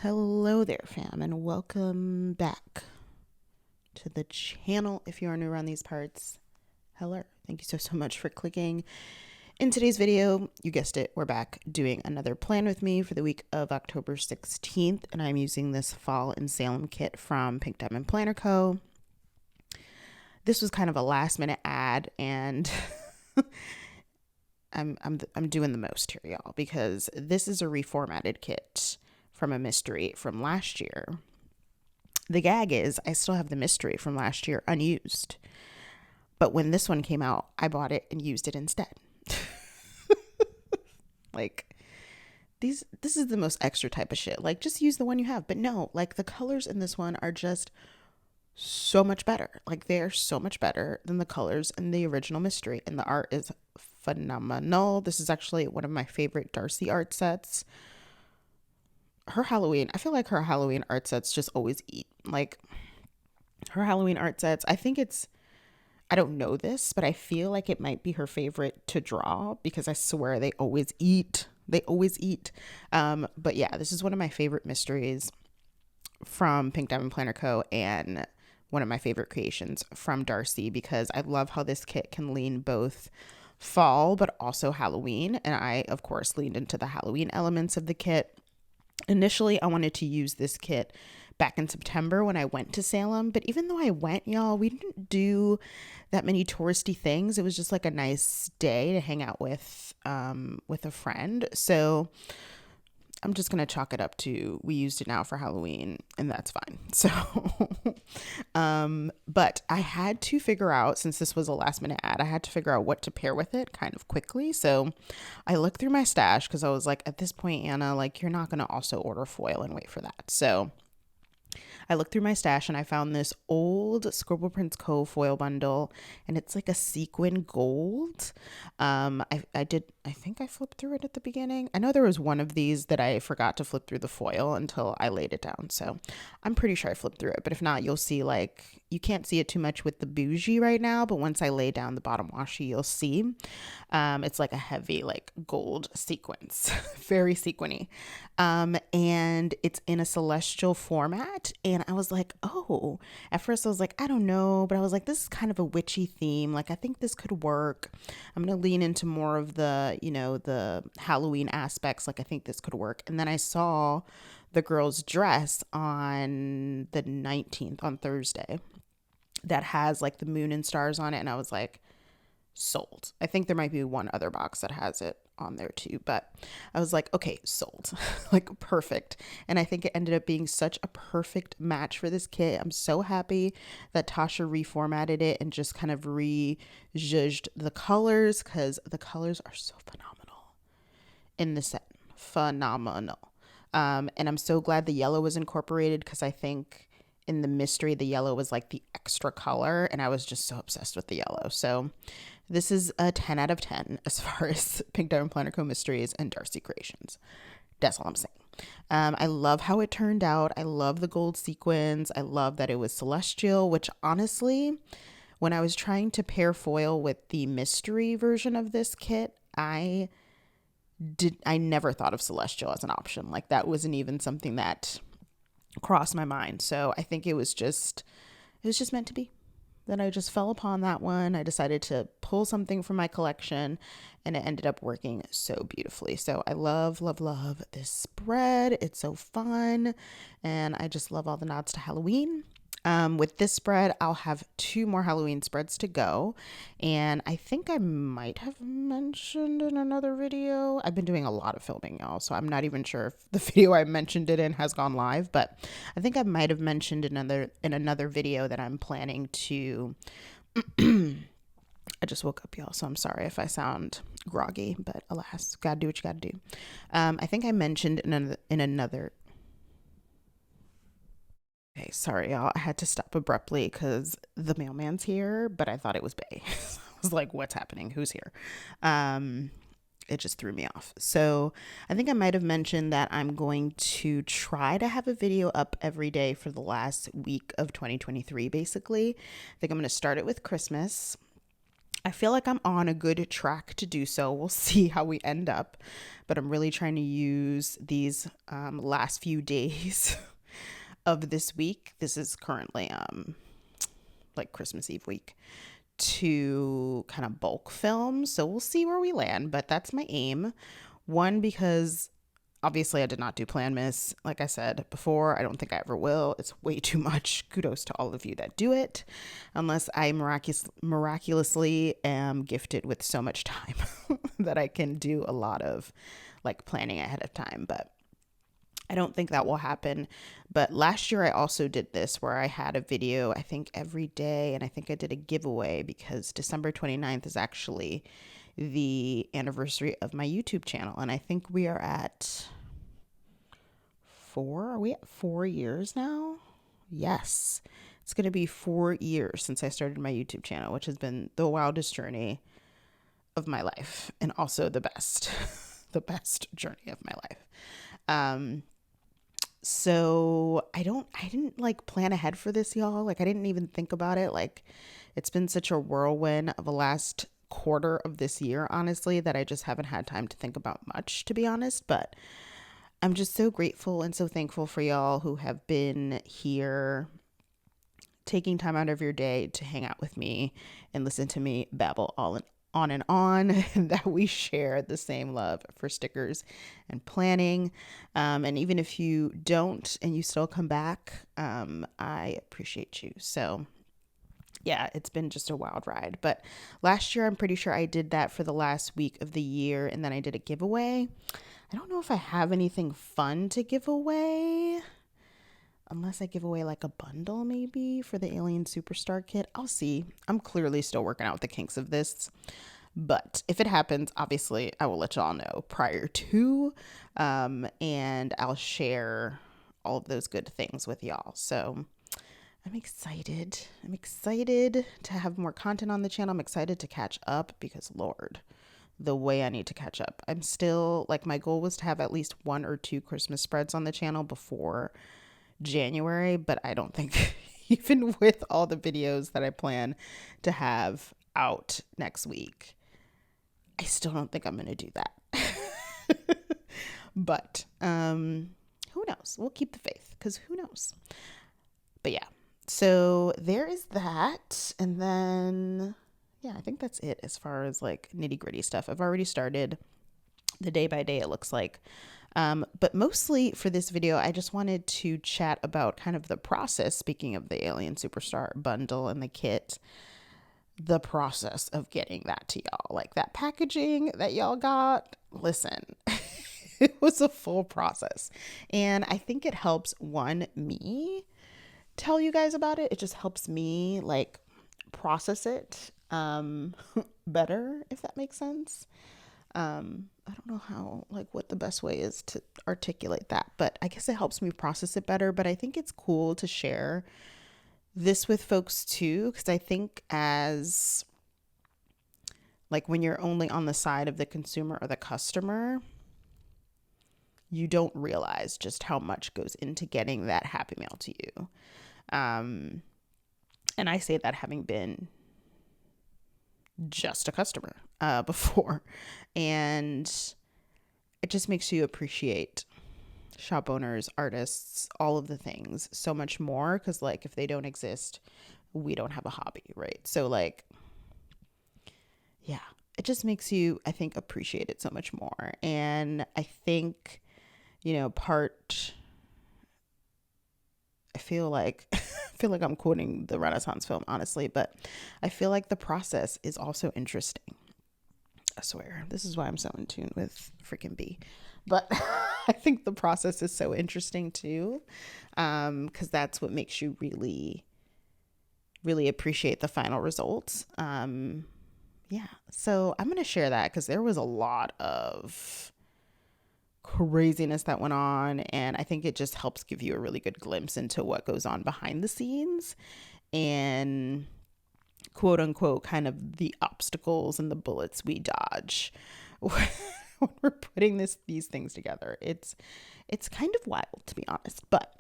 Hello there, fam, and welcome back to the channel. If you are new around these parts, hello. Thank you so much for clicking. In today's video, you guessed it, we're back doing another plan with me for the week of October 16th, and I'm using this Fall in Salem kit from Pink Diamond Planner Co. This was kind of a last minute ad, and I'm doing the most here, y'all, because this is a reformatted kit from a mystery from last year. The gag is I still have the mystery from last year unused. But when this one came out, I bought it and used it instead. Like, this is the most extra type of shit. Like, just use the one you have. But no, like, the colors in this one are just so much better. Like, they're so much better than the colors in the original mystery. And the art is phenomenal. This is actually one of my favorite Darcy art sets. Her Halloween, I feel like her Halloween art sets just always eat. Like, her Halloween art sets, I don't know this, but I feel like it might be her favorite to draw because I swear they always eat. They always eat. But yeah, this is one of my favorite mysteries from Pink Diamond Planner Co. and one of my favorite creations from Darcy because I love how this kit can lean both fall but also Halloween. And I, of course, leaned into the Halloween elements of the kit. Initially, I wanted to use this kit back in September when I went to Salem, but even though I went, y'all, we didn't do that many touristy things. It was just like a nice day to hang out with a friend. So I'm just gonna chalk it up to we used it now for Halloween, and that's fine. So, but I had to figure out, since this was a last minute ad, I had to figure out what to pair with it kind of quickly. So I looked through my stash because I was like, at this point, Anna, like, you're not gonna also order foil and wait for that. So I looked through my stash and I found this old Scribble Prints Co. foil bundle, and it's like a sequin gold. I think I flipped through it at the beginning. I know there was one of these that I forgot to flip through the foil until I laid it down. So I'm pretty sure I flipped through it, but if not, you'll see, like, you can't see it too much with the bougie right now, but once I lay down the bottom washi, you'll see. It's like a heavy, like, gold sequence, very sequiny. And it's in a celestial format. And I was like, oh, at first I was like, I don't know, but I was like, this is kind of a witchy theme. Like, I think this could work. I'm going to lean into more of the, the Halloween aspects. Like, I think this could work. And then I saw the girl's dress on the 19th, on Thursday, that has like the moon and stars on it. And I was like, sold. I think there might be one other box that has it on there too, but I was like, okay, sold. Like, perfect. And I think it ended up being such a perfect match for this kit. I'm so happy that Tasha reformatted it and just kind of rejudged the colors, because the colors are so phenomenal in the set. Phenomenal. And I'm so glad the yellow was incorporated, because I think in the mystery, the yellow was like the extra color, and I was just so obsessed with the yellow. So this is a 10 out of 10 as far as Pink Diamond Planner Co. Mysteries and Darcy Creations. That's all I'm saying. I love how it turned out. I love the gold sequins. I love that it was celestial, which honestly, when I was trying to pair foil with the mystery version of this kit, I never thought of celestial as an option. Like, that wasn't even something that crossed my mind. So I think it was just meant to be. Then I just fell upon that one. I decided to pull something from my collection, and it ended up working so beautifully. So I love, love, love this spread. It's so fun, and I just love all the nods to Halloween. With this spread, I'll have 2 more Halloween spreads to go. And I think I might have mentioned in another video. I've been doing a lot of filming, y'all, so I'm not even sure if the video I mentioned it in has gone live, but I think I might have mentioned in another video that I'm planning to I just woke up, y'all, so I'm sorry if I sound groggy, but alas, gotta do what you gotta do. I think I mentioned in another Okay, sorry, y'all. I had to stop abruptly because the mailman's here, but I thought it was Bay. I was like, what's happening? Who's here? Um, it just threw me off. So I think I might have mentioned that I'm going to try to have a video up every day for the last week of 2023, basically. I think I'm going to start it with Christmas. I feel like I'm on a good track to do so. We'll see how we end up, but I'm really trying to use these last few days of this week. This is currently like Christmas Eve week, to kind of bulk film. So we'll see where we land, but that's my aim. One, because obviously I did not do Plan Miss. Like I said before, I don't think I ever will. It's way too much. Kudos to all of you that do it, unless I miraculously am gifted with so much time that I can do a lot of like planning ahead of time. But I don't think that will happen. But last year I also did this where I had a video, I think every day, and I think I did a giveaway because December 29th is actually the anniversary of my YouTube channel. And I think we are at 4. Are we at 4 years now? Yes. It's going to be 4 years since I started my YouTube channel, which has been the wildest journey of my life and also the best, the best journey of my life. So I didn't like plan ahead for this, y'all. Like I didn't even think about it. Like it's been such a whirlwind of a last quarter of this year, honestly, that I just haven't had time to think about much, to be honest. But I'm just so grateful and so thankful for y'all who have been here taking time out of your day to hang out with me and listen to me babble on and on, and that we share the same love for stickers and planning. And even if you don't and you still come back, I appreciate you. So yeah, it's been just a wild ride. But last year, I'm pretty sure I did that for the last week of the year, and then I did a giveaway. I don't know if I have anything fun to give away, unless I give away like a bundle maybe for the Alien Superstar kit. I'll see. I'm clearly still working out the kinks of this. But if it happens, obviously, I will let y'all know prior to, and I'll share all of those good things with y'all. So I'm excited. I'm excited to have more content on the channel. I'm excited to catch up because, Lord, the way I need to catch up. I'm still, like, my goal was to have at least 1 or 2 Christmas spreads on the channel before January, but I don't think, even with all the videos that I plan to have out next week, I still don't think I'm going to do that. But who knows? We'll keep the faith because who knows? But yeah, so there is that. And then, yeah, I think that's it as far as like nitty gritty stuff. I've already started the day by day, it looks like. But mostly for this video, I just wanted to chat about kind of the process, speaking of the Alien Superstar bundle and the kit, the process of getting that to y'all. Like that packaging that y'all got, listen, it was a full process. And I think it helps, one, me tell you guys about it. It just helps me like process it better, if that makes sense. I don't know how, like, what the best way is to articulate that, but I guess it helps me process it better. But I think it's cool to share this with folks too, because I think as like when you're only on the side of the consumer or the customer, you don't realize just how much goes into getting that Happy Mail to you. And I say that having been just a customer before, and it just makes you appreciate shop owners, artists, all of the things so much more, because like if they don't exist, we don't have a hobby, right? So like, yeah, it just makes you, I think, appreciate it so much more. And I think, you know, I feel like I'm quoting the Renaissance film, honestly, but I feel like the process is also interesting. I swear, this is why I'm so in tune with freaking B. But I think the process is so interesting too, because that's what makes you really, really appreciate the final results. Yeah, so I'm going to share that because there was a lot of craziness that went on, and I think it just helps give you a really good glimpse into what goes on behind the scenes and quote unquote kind of the obstacles and the bullets we dodge when we're putting these things together. It's kind of wild, to be honest. But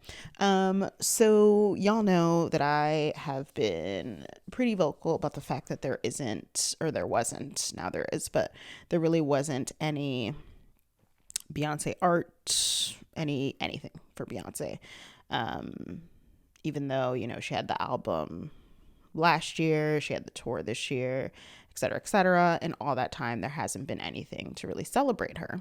so y'all know that I have been pretty vocal about the fact that there isn't, or there wasn't, now there is, but there really wasn't any Beyonce art, anything for Beyonce. Even though, she had the album last year, she had the tour this year, et cetera, et cetera. And all that time, there hasn't been anything to really celebrate her.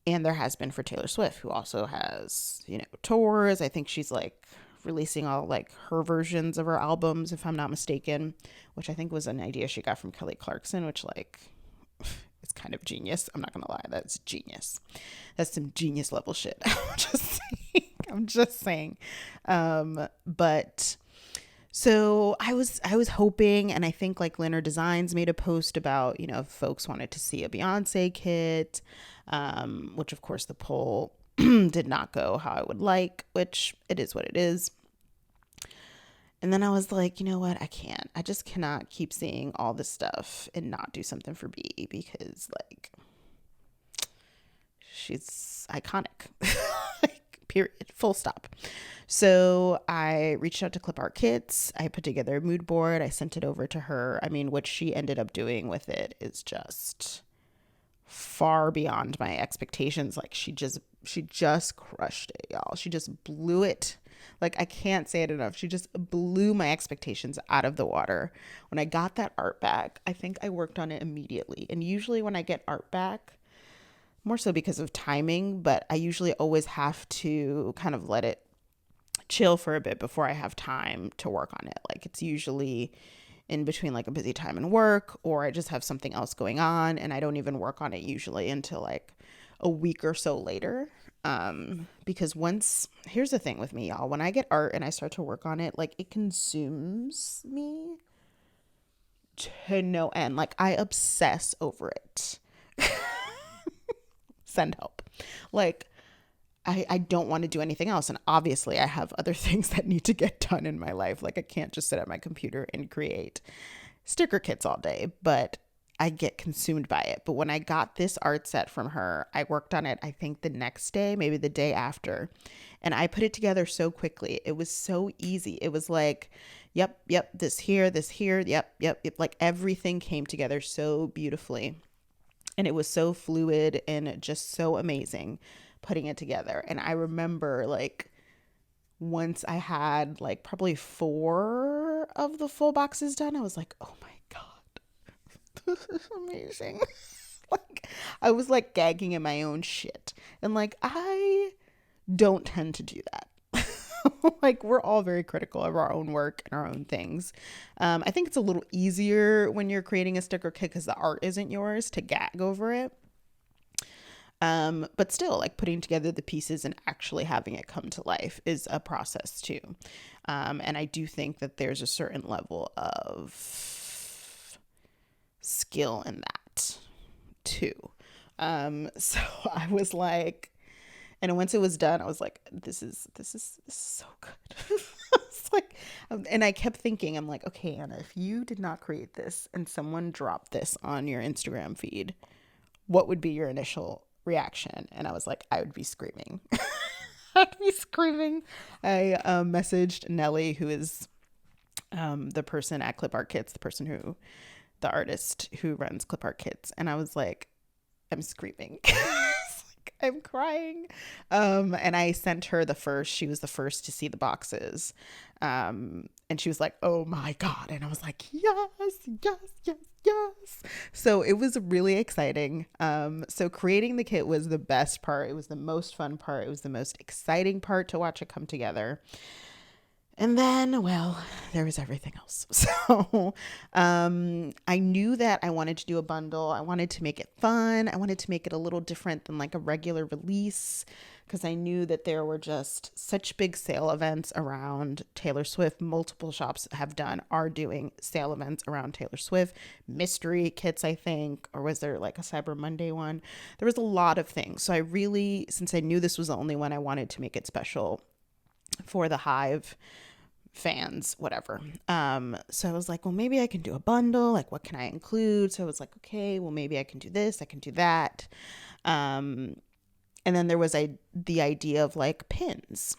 And there has been for Taylor Swift, who also has, tours. I think she's like releasing all like her versions of her albums, if I'm not mistaken, which I think was an idea she got from Kelly Clarkson, which like, it's kind of genius. I'm not going to lie. That's genius. That's some genius level shit. I'm just saying. But so I was hoping, and I think like Leonard Designs made a post about, if folks wanted to see a Beyonce kit, which of course the poll did not go how I would like, which it is what it is. And then I was like, you know what? I just cannot keep seeing all this stuff and not do something for B, because like she's iconic. Like, period, full stop. So I reached out to Clip Art Kits. I put together a mood board. I sent it over to her. I mean, what she ended up doing with it is just far beyond my expectations. Like she just crushed it, y'all. She just blew it. Like, I can't say it enough. She just blew my expectations out of the water. When I got that art back, I think I worked on it immediately. And usually when I get art back, more so because of timing, but I usually always have to kind of let it chill for a bit before I have time to work on it. Like, it's usually in between like a busy time in work, or I just have something else going on, and I don't even work on it usually until like a week or so later. Because here's the thing with me, y'all, when I get art and I start to work on it, like it consumes me to no end. Like I obsess over it. Send help. Like I don't want to do anything else. And obviously I have other things that need to get done in my life. Like I can't just sit at my computer and create sticker kits all day, but I get consumed by it. But when I got this art set from her, I worked on it, I think the next day, maybe the day after. And I put it together so quickly. It was so easy. It was like, yep, this here, yep. Like everything came together so beautifully. And it was so fluid and just so amazing putting it together. And I remember like once I had like probably 4 of the full boxes done, I was like, oh my God, this is amazing. Like I was like gagging in my own shit. And like I don't tend to do that. Like we're all very critical of our own work and our own things. I think it's a little easier when you're creating a sticker kit because the art isn't yours to gag over it. But still, like putting together the pieces and actually having it come to life is a process too. And I do think that there's a certain level of skill in that too. So I was like, and once it was done, I was like, this is so good. It's like, and I kept thinking, I'm like, okay, Anna, if you did not create this and someone dropped this on your Instagram feed, what would be your initial reaction? And I was like, I would be screaming. I'd be screaming. I messaged Nelly, who is the person at Clip Art Kits, the artist who runs Clip Art Kits. And I was like, I'm screaming. I'm crying. And I sent her she was the first to see the boxes. And she was like, oh my God. And I was like, yes. So it was really exciting. So creating the kit was the best part. It was the most fun part. It was the most exciting part to watch it come together. And then, well, there was everything else. So I knew that I wanted to do a bundle. I wanted to make it fun. I wanted to make it a little different than like a regular release, because I knew that there were just such big sale events around Taylor Swift. Multiple shops are doing sale events around Taylor Swift. Mystery kits, I think, or was there like a Cyber Monday one? There was a lot of things. So I really, since I knew this was the only one, I wanted to make it special for the Hive fans, whatever. So I was like, well, maybe I can do a bundle. Like, what can I include? So I was like, okay, well, maybe I can do this. I can do that. And then there was the idea of like pins.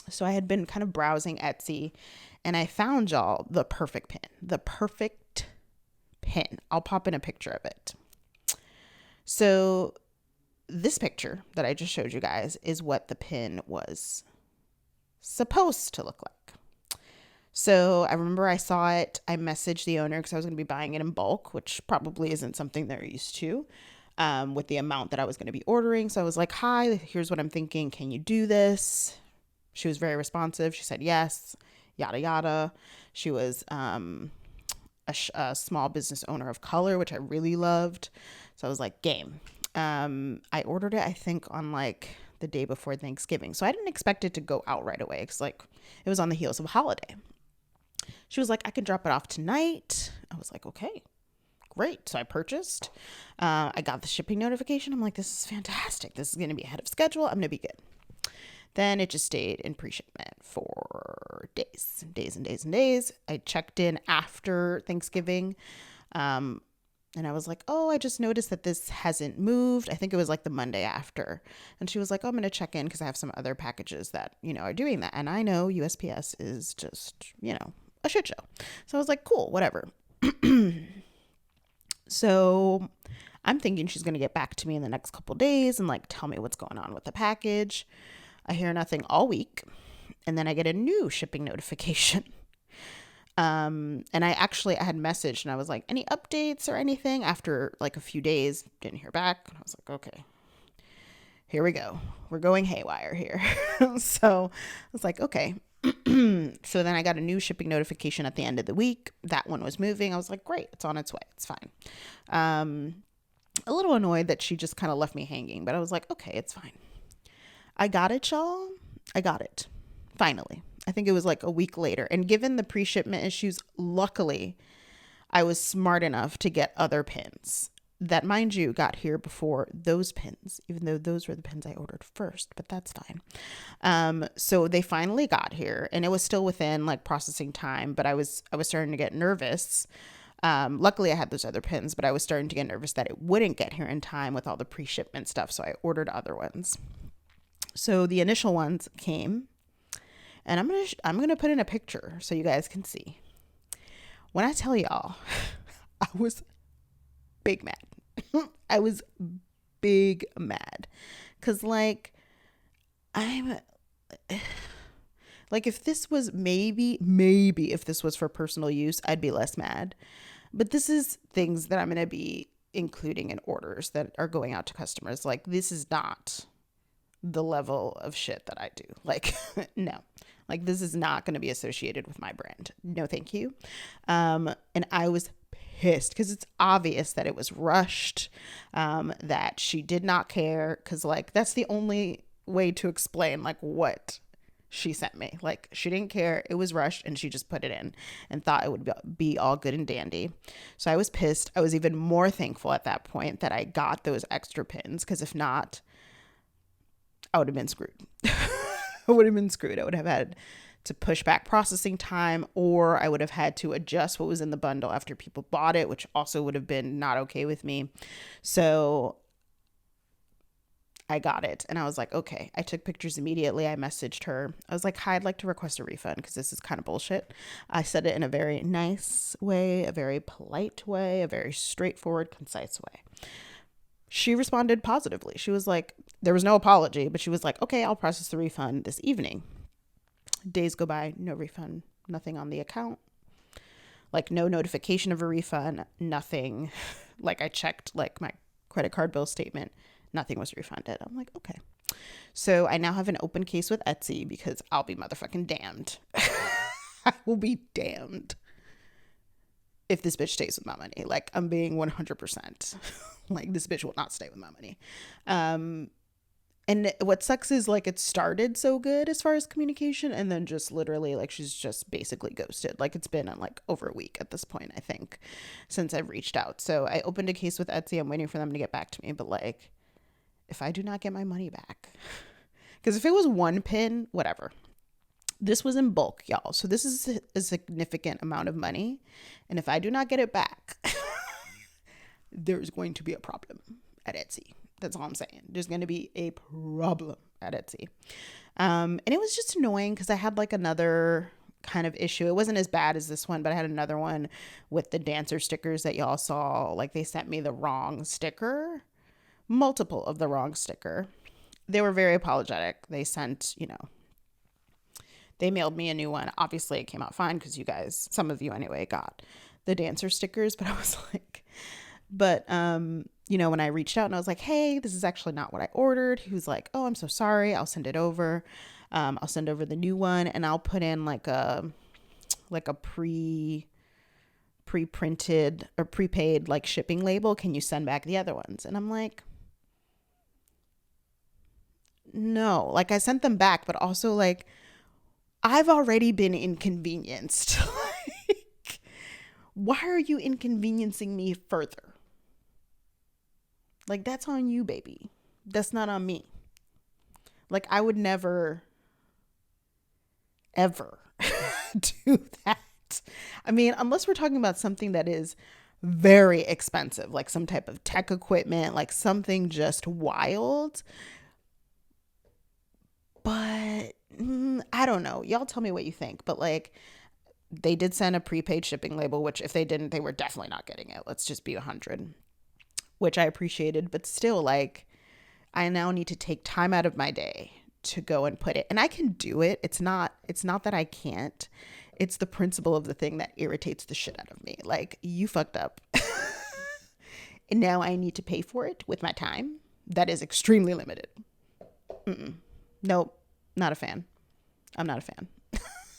So I had been kind of browsing Etsy and I found y'all the perfect pin. The perfect pin. I'll pop in a picture of it. So this picture that I just showed you guys is what the pin was supposed to look like. So I remember I saw it. I messaged the owner because I was going to be buying it in bulk, which probably isn't something they're used to with the amount that I was going to be ordering. So I was like, hi, here's what I'm thinking. Can you do this? She was very responsive. She said yes, yada, yada. She was a small business owner of color, which I really loved. So I was like, game. I ordered it, I think, on like the day before Thanksgiving. So I didn't expect it to go out right away because like it was on the heels of a holiday. She was like, I can drop it off tonight. I was like, okay, great. So I purchased. I got the shipping notification. I'm like, this is fantastic. This is going to be ahead of schedule. I'm going to be good. Then it just stayed in pre-shipment for days and days and days and days. I checked in after Thanksgiving. And I was like, oh, I just noticed that this hasn't moved. I think it was like the Monday after. And she was like, oh, I'm going to check in because I have some other packages that, are doing that. And I know USPS is just, a shit show. So I was like, cool, whatever. So I'm thinking she's going to get back to me in the next couple days and like tell me what's going on with the package. I hear nothing all week. And then I get a new shipping notification. And I had messaged and I was like, any updates or anything? After like a few days, didn't hear back. And I was like, okay, here we go. We're going haywire here. So I was like, okay. So then I got a new shipping notification at the end of the week. That one was moving. I was like, great, it's on its way. It's fine. A little annoyed that she just kind of left me hanging, but I was like, okay, it's fine. I got it, y'all. I got it. Finally. I think it was like a week later. And given the pre-shipment issues, luckily, I was smart enough to get other pins that, mind you, got here before those pins, even though those were the pins I ordered first, but that's fine. So they finally got here and it was still within like processing time, but I was starting to get nervous. Luckily I had those other pins, but I was starting to get nervous that it wouldn't get here in time with all the pre-shipment stuff. So I ordered other ones. So the initial ones came. And I'm gonna put in a picture so you guys can see. When I tell y'all, I was big mad. I was big mad. Cause like, I'm like, if this was maybe if this was for personal use, I'd be less mad. But this is things that I'm gonna be including in orders that are going out to customers. Like, this is not the level of shit that I do. Like, no. Like, this is not going to be associated with my brand. No, thank you. And I was pissed because it's obvious that it was rushed, that she did not care. Because, like, that's the only way to explain, like, what she sent me. Like, she didn't care. It was rushed and she just put it in and thought it would be all good and dandy. So I was pissed. I was even more thankful at that point that I got those extra pins, because if not, I would have been screwed. I would have had to push back processing time, or I would have had to adjust what was in the bundle after people bought it, which also would have been not okay with me. So I got it and I was like, okay. I took pictures immediately. I messaged her. I was like, hi, I'd like to request a refund because this is kind of bullshit. I said it in a very nice way, a very polite way, a very straightforward, concise way. She responded positively. She was like, there was no apology, but she was like, okay, I'll process the refund this evening. Days go by, no refund, nothing on the account. Like, no notification of a refund, nothing. Like, I checked like my credit card bill statement, nothing was refunded. I'm like, okay. So I now have an open case with Etsy because I'll be motherfucking damned. I will be damned if this bitch stays with my money. Like, I'm being 100%. Like, this bitch will not stay with my money. And what sucks is, like, it started so good as far as communication, and then just literally, like, she's just basically ghosted. Like, it's been like over a week at this point, I think, since I've reached out. So I opened a case with Etsy. I'm waiting for them to get back to me. But, like, if I do not get my money back, because if it was one pin, whatever. This was in bulk, y'all. So this is a significant amount of money. And if I do not get it back, there's going to be a problem at Etsy. That's all I'm saying. There's going to be a problem at Etsy. And it was just annoying because I had like another kind of issue. It wasn't as bad as this one, but I had another one with the dancer stickers that y'all saw. Like they sent me the wrong sticker, multiple of the wrong sticker. They were very apologetic. They sent, they mailed me a new one. Obviously, it came out fine because you guys, some of you anyway, got the dancer stickers. But I was like, when I reached out and I was like, hey, this is actually not what I ordered. He was like, oh, I'm so sorry. I'll send it over. I'll send over the new one and I'll put in like a pre-printed or prepaid like shipping label. Can you send back the other ones? And I'm like, no, like I sent them back, but also like I've already been inconvenienced. Like, why are you inconveniencing me further? Like, that's on you, baby. That's not on me. Like, I would never, ever do that. I mean, unless we're talking about something that is very expensive, like some type of tech equipment, like something just wild. But I don't know. Y'all tell me what you think. But like, they did send a prepaid shipping label, which if they didn't, they were definitely not getting it. Let's just be 100, which I appreciated. But still, like, I now need to take time out of my day to go and put it. And I can do it. It's not that I can't. It's the principle of the thing that irritates the shit out of me. Like, you fucked up. And now I need to pay for it with my time. That is extremely limited. Nope, not a fan. I'm not a fan.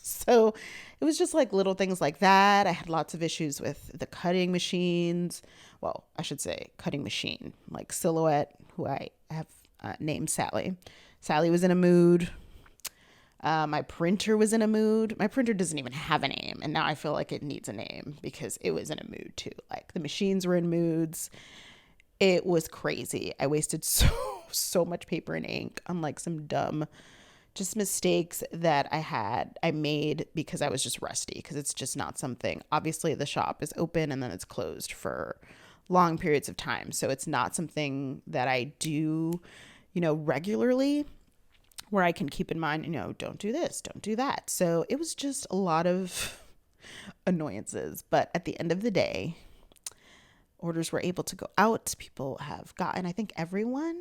So it was just like little things like that. I had lots of issues with the cutting machines. Well, I should say cutting machine, like Silhouette, who I have named Sally. Sally was in a mood. My printer was in a mood. My printer doesn't even have a name. And now I feel like it needs a name because it was in a mood too. Like the machines were in moods. It was crazy. I wasted so much paper and ink on like some dumb just mistakes that I made because I was just rusty, because it's just not something, obviously the shop is open and then it's closed for long periods of time. So it's not something that I do, regularly, where I can keep in mind, don't do this, don't do that. So it was just a lot of annoyances. But at the end of the day, orders were able to go out. People have gotten, I think everyone,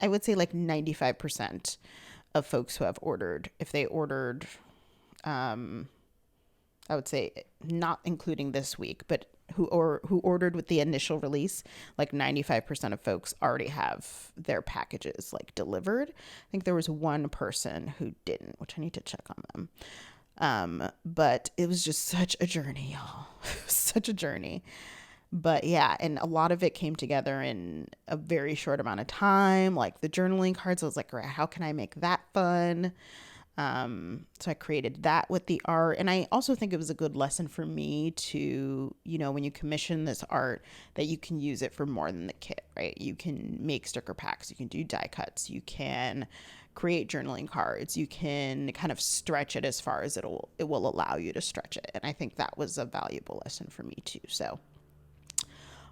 I would say like 95% of folks who have ordered, if they ordered, I would say not including this week, but who ordered with the initial release, like 95% of folks already have their packages like delivered. I think there was one person who didn't, which I need to check on them. But it was just such a journey, y'all. Such a journey. But yeah, and a lot of it came together in a very short amount of time. Like the journaling cards, I was like, how can I make that fun? So I created that with the art. And I also think it was a good lesson for me to, when you commission this art, that you can use it for more than the kit, right? You can make sticker packs, you can do die cuts, you can create journaling cards, you can kind of stretch it as far as it will allow you to stretch it. And I think that was a valuable lesson for me too. So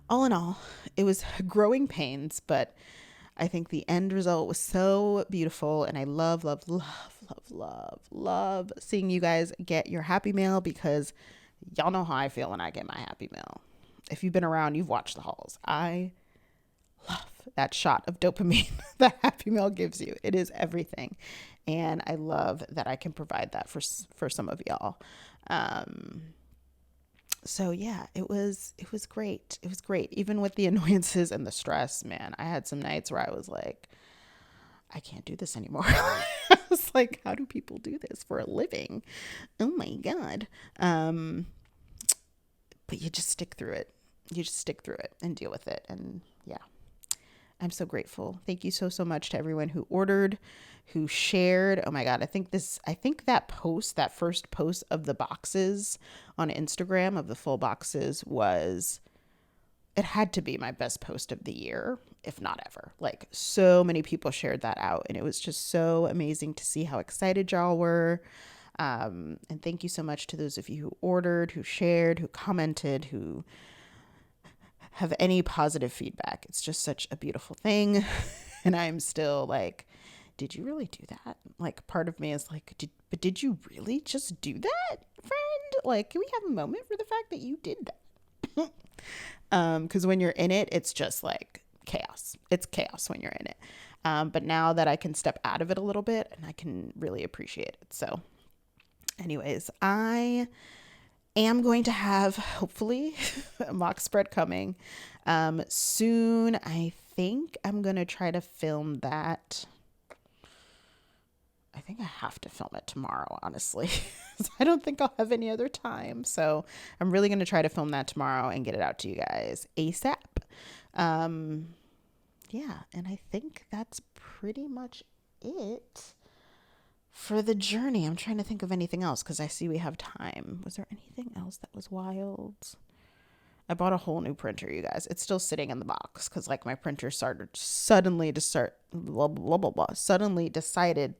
all in all, it was growing pains, but I think the end result was so beautiful. And I love seeing you guys get your happy mail, because y'all know how I feel when I get my happy mail. If you've been around, you've watched the hauls. I love that shot of dopamine that happy mail gives you. It is everything. And I love that I can provide that for some of y'all. So yeah, it was great. It was great. Even with the annoyances and the stress, man, I had some nights where I was like, I can't do this anymore. I was like, how do people do this for a living? Oh my God. But you just stick through it. You just stick through it and deal with it. And yeah, I'm so grateful. Thank you so much to everyone who ordered, who shared. Oh my God. I think that first post of the boxes on Instagram, of the full boxes, it had to be my best post of the year. if not ever. Like, so many people shared that out, and it was just so amazing to see how excited y'all were. And thank you so much to those of you who ordered, who shared, who commented, who have any positive feedback. It's just such a beautiful thing. And I'm still like, did you really do that? Like, part of me is like, did you really just do that, friend? Like, can we have a moment for the fact that you did that? Because when you're in it, it's just like chaos. It's chaos when you're in it. But now that I can step out of it a little bit, and I can really appreciate it. So anyways, I am going to have, hopefully, a mock spread coming soon. I think I'm going to try to film that. I think I have to film it tomorrow, honestly. I don't think I'll have any other time. So I'm really going to try to film that tomorrow and get it out to you guys ASAP. Yeah, and I think that's pretty much it for the journey. I'm trying to think of anything else because I see we have time. Was there anything else that was wild? I bought a whole new printer, you guys. It's still sitting in the box because like my printer suddenly decided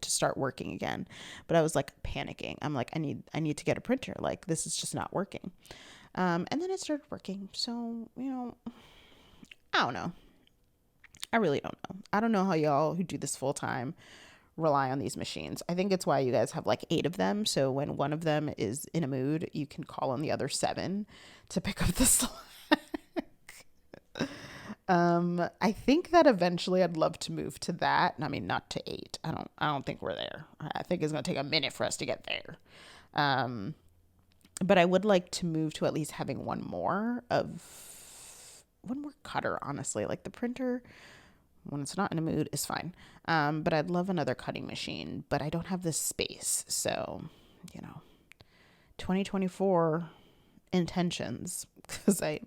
to start working again. But I was like panicking. I'm like, I need to get a printer. Like, this is just not working. And then it started working. So, I don't know. I really don't know. I don't know how y'all who do this full time rely on these machines. I think it's why you guys have like 8 of them. So when one of them is in a mood, you can call on the other 7 to pick up the slack. I think that eventually I'd love to move to that. I mean, not to 8. I don't think we're there. I think it's going to take a minute for us to get there. But I would like to move to at least having one more cutter, honestly. Like the printer, when it's not in a mood, is fine. But I'd love another cutting machine, but I don't have the space. So, 2024 intentions, because I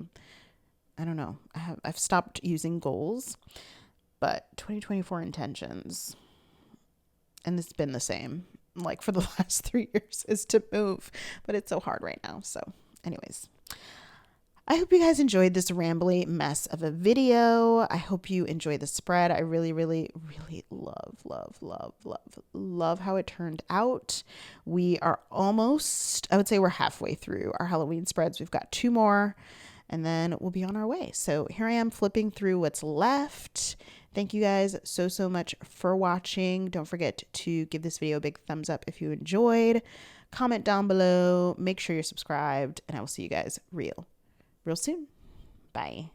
don't know. I've stopped using goals, but 2024 intentions, and it's been the same like for the last 3 years, is to move, but it's so hard right now. So anyways, I hope you guys enjoyed this rambly mess of a video. I hope you enjoy the spread. I really, really, really love how it turned out. We are almost, I would say we're halfway through our Halloween spreads. We've got 2 more and then we'll be on our way. So here I am flipping through what's left. Thank you guys so much for watching. Don't forget to give this video a big thumbs up if you enjoyed. Comment down below. Make sure you're subscribed, and I will see you guys real soon. Bye.